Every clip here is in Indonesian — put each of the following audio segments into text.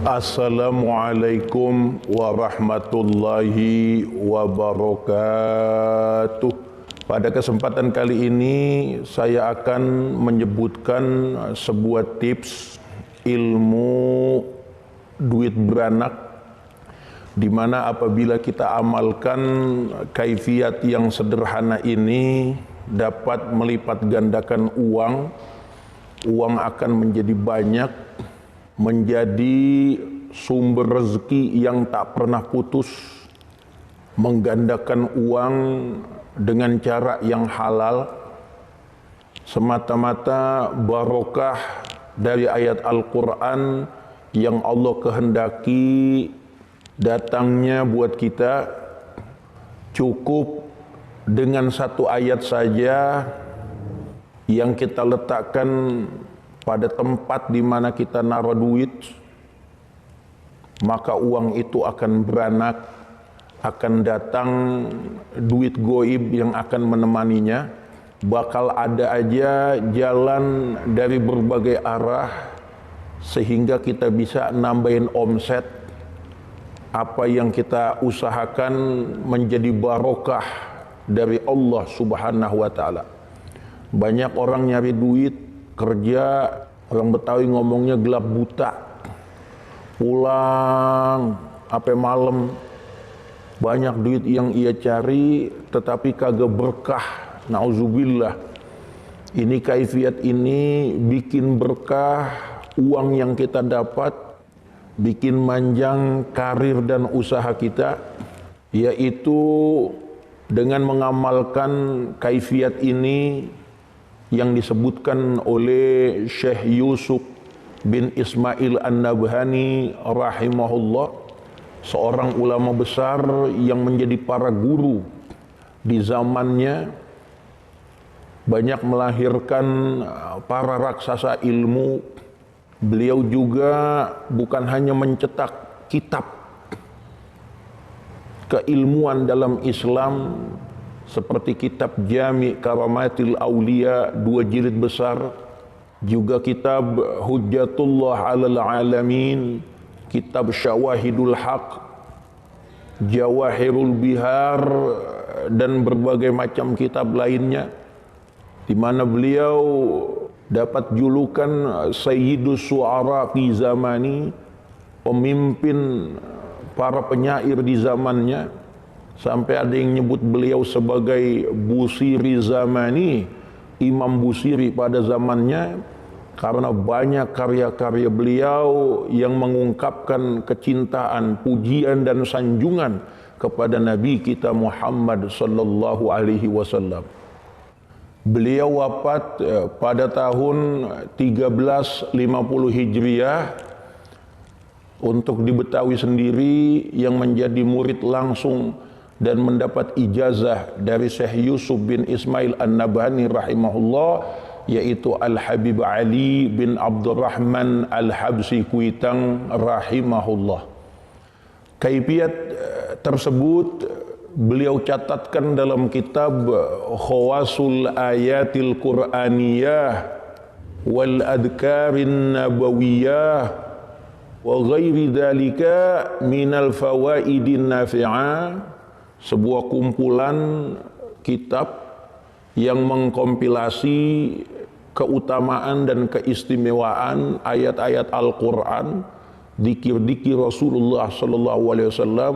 Assalamualaikum warahmatullahi wabarakatuh. Pada kesempatan kali ini saya akan menyebutkan sebuah tips ilmu duit beranak, di mana apabila kita amalkan kaifiat yang sederhana ini dapat melipat gandakan uang akan menjadi banyak, menjadi sumber rezeki yang tak pernah putus, menggandakan uang dengan cara yang halal, semata-mata barokah dari ayat Al-Quran yang Allah kehendaki datangnya buat kita. Cukup dengan satu ayat saja yang kita letakkan pada tempat di mana kita naruh duit, maka uang itu akan beranak, akan datang duit goib yang akan menemaninya. Bakal ada aja jalan dari berbagai arah sehingga kita bisa nambahin omset. Apa yang kita usahakan menjadi barokah dari Allah Subhanahu wa ta'ala. Banyak orang nyari duit, kerja, orang Betawi ngomongnya gelap buta, pulang sampai malam, banyak duit yang ia cari tetapi kagak berkah. Nauzubillah. Ini kaifiat ini bikin berkah uang yang kita dapat, bikin manjang karir dan usaha kita, yaitu dengan mengamalkan kaifiat ini yang disebutkan oleh Syekh Yusuf bin Ismail An-Nabhani rahimahullah, seorang ulama besar yang menjadi para guru di zamannya, banyak melahirkan para raksasa ilmu. Beliau juga bukan hanya mencetak kitab keilmuan dalam Islam seperti kitab Jami' Karamatil Aulia 2 jilid besar, juga kitab Hujjatullah 'alal Alamin, kitab Syawahidul Haq, Jawahirul Bihar, dan berbagai macam kitab lainnya, di mana beliau dapat julukan Sayyidus Su'ara fi zamani, pemimpin para penyair di zamannya. Sampai ada yang nyebut beliau sebagai Busiri Zamani, Imam Busiri pada zamannya, karena banyak karya-karya beliau yang mengungkapkan kecintaan, pujian dan sanjungan kepada Nabi kita Muhammad sallallahu alaihi wasallam. Beliau wafat pada tahun 1350 Hijriah. Untuk di Betawi sendiri yang menjadi murid langsung dan mendapat ijazah dari Syekh Yusuf bin Ismail An-Nabhani rahimahullah, yaitu Al-Habib Ali bin Abdurrahman Al-Habsi Kuitang rahimahullah. Kaifiat tersebut beliau catatkan dalam kitab Khawasul Ayatil Qur'aniyah wal Adkarin Nabawiyah wa ghairi dzalika minal fawaidin nafi'ah, sebuah kumpulan kitab yang mengkompilasi keutamaan dan keistimewaan ayat-ayat Al-Quran, dzikir-dzikir Rasulullah sallallahu alaihi wasallam,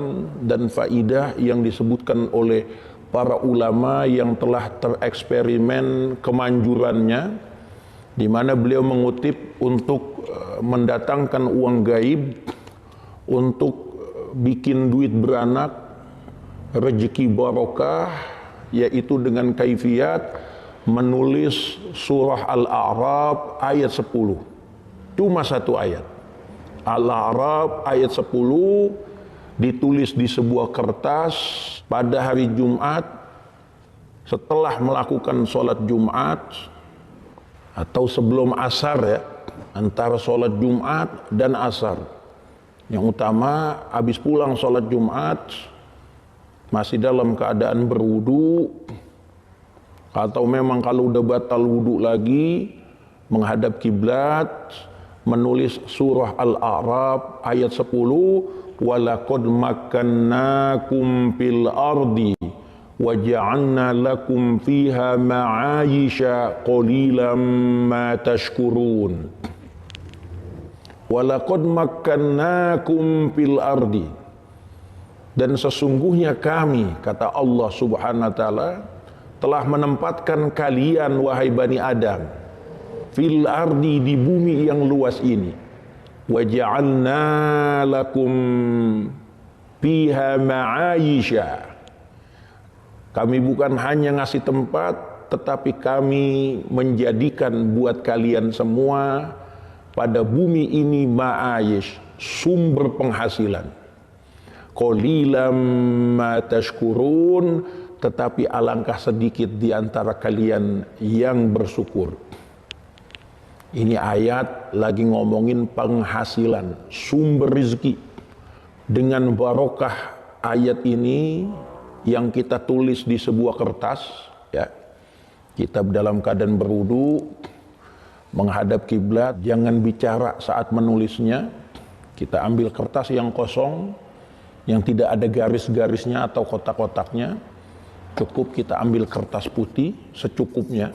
dan faidah yang disebutkan oleh para ulama yang telah tereksperimen kemanjurannya, di mana beliau mengutip untuk mendatangkan uang gaib, untuk bikin duit beranak, rezeki barokah, yaitu dengan kaifiat menulis surah Al-A'raf ayat 10. Cuma satu ayat. Al-A'raf ayat 10 ditulis di sebuah kertas pada hari Jumat setelah melakukan sholat Jumat atau sebelum asar, ya, antara sholat Jumat dan asar. Yang utama habis pulang sholat Jumat, masih dalam keadaan berwudu, atau memang kalau udah batal wudu lagi, menghadap kiblat, menulis surah Al-A'raf ayat 10, walaqad makkannakum fil ardi wa ja'alna lakum fiha ma'ayisha qalilan ma tashkurun. Walaqad makkannakum fil ardi, dan sesungguhnya kami, kata Allah Subhanahu wa taala, telah menempatkan kalian wahai Bani Adam fil ardi, di bumi yang luas ini, wa ja'alna lakum fiha ma'ayisha. Kami bukan hanya ngasih tempat, tetapi kami menjadikan buat kalian semua pada bumi ini ma'ayish, sumber penghasilan. Qalilam ma tashkurun, tetapi alangkah sedikit di antara kalian yang bersyukur. Ini ayat lagi ngomongin penghasilan, sumber rezeki. Dengan barokah ayat ini yang kita tulis di sebuah kertas, ya, kita dalam keadaan berwudu, menghadap kiblat, jangan bicara saat menulisnya. Kita ambil kertas yang kosong, yang tidak ada garis-garisnya atau kotak-kotaknya. Cukup kita ambil kertas putih secukupnya.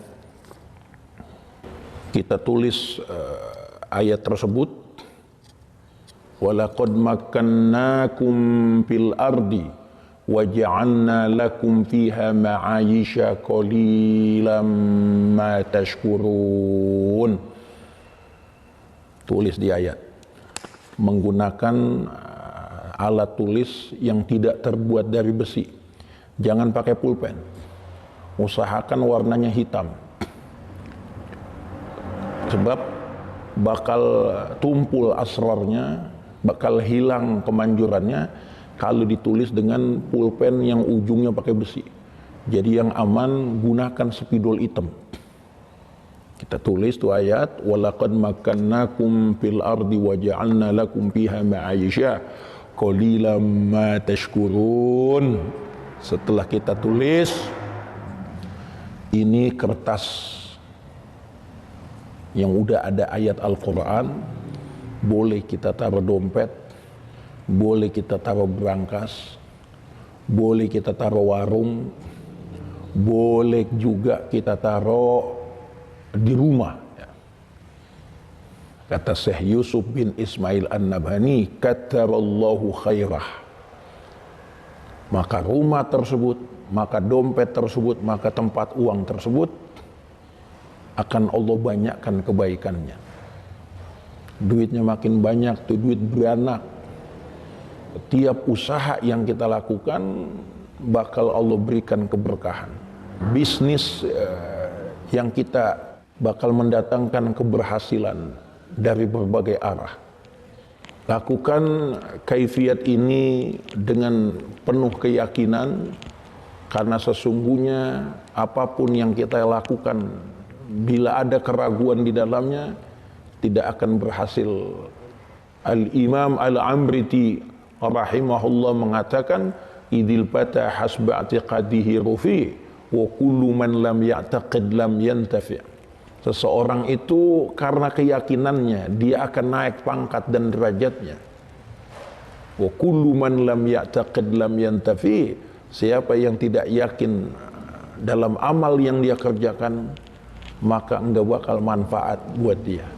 Kita tulis ayat tersebut. Walaqad makkannakum fil ardi wa ja'alna lakum fiha ma'ayisha qalilan ma tashkurun. Tulis di ayat menggunakan alat tulis yang tidak terbuat dari besi. Jangan pakai pulpen. Usahakan warnanya hitam. Sebab bakal tumpul asrarnya, bakal hilang kemanjurannya kalau ditulis dengan pulpen yang ujungnya pakai besi. Jadi yang aman, gunakan spidol hitam. Kita tulis tuh ayat, walaqad makkannakum fil ardi wa ja'alna lakum fiha ma'ayisha qalilan ma tashkurun. Setelah kita tulis, ini kertas yang udah ada ayat Al-Quran, boleh kita taruh dompet, boleh kita taruh berangkas, boleh kita taruh warung, boleh juga kita taruh di rumah. Kata Syekh Yusuf bin Ismail An-Nabhani, kataballahu khairah. Maka rumah tersebut, maka dompet tersebut, maka tempat uang tersebut akan Allah banyakkan kebaikannya. Duitnya makin banyak, tuh duit beranak. Tiap usaha yang kita lakukan bakal Allah berikan keberkahan. Bisnis yang kita bakal mendatangkan keberhasilan dari berbagai arah. Lakukan kaifiat ini dengan penuh keyakinan, karena sesungguhnya apapun yang kita lakukan, bila ada keraguan di dalamnya, tidak akan berhasil. Al-Imam Al-Amriti rahimahullah mengatakan, idil fata hasba i'tiqadihi rufi wa kullu man lam ya'taqid lam yantafi'. Seseorang itu karena keyakinannya dia akan naik pangkat dan derajatnya. Wa kullu man lam ya'taqid lam yantafi'. Siapa yang tidak yakin dalam amal yang dia kerjakan, maka enggak bakal manfaat buat dia.